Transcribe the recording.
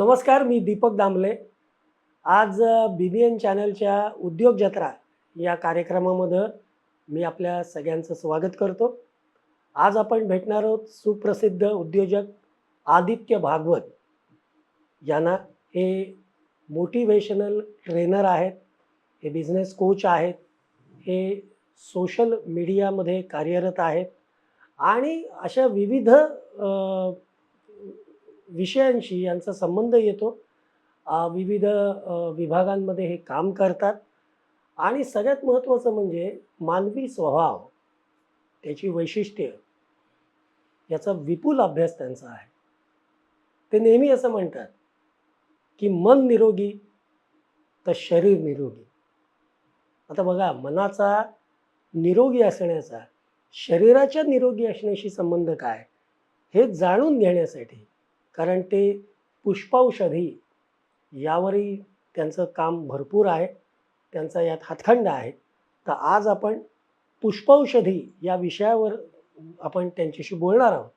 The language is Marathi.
नमस्कार, मी दीपक दामले. आज BBN चॅनलच्या उद्योग जत्रा या कार्यक्रमामध्ये मी आपल्या सगळ्यांचं स्वागत करतो. आज आपण भेटणार आहोत सुप्रसिद्ध उद्योजक आदित्य भागवत यांना. हे मोटिवेशनल ट्रेनर आहेत, हे बिझनेस कोच आहेत, हे सोशल मीडियामध्ये कार्यरत आहेत आणि अशा विविध विषयांशी यांचा संबंध येतो. विविध विभागांमध्ये हे काम करतात आणि सगळ्यात महत्त्वाचं म्हणजे मानवी स्वभाव, त्याची वैशिष्ट्य, याचा विपुल अभ्यास त्यांचा आहे. ते नेहमी असं म्हणतात की मन निरोगी तर शरीर निरोगी. आता बघा, मनाचा निरोगी असण्याचा शरीराच्या निरोगी असण्याशी संबंध काय हे जाणून घेण्यासाठी, कारण ते पुष्पौषधी यावरही त्यांचं काम भरपूर आहे, त्यांचा यात हातखंडा आहे. तर आज आपण पुष्पौषधी या विषयावर आपण त्यांच्याशी बोलणार आहोत.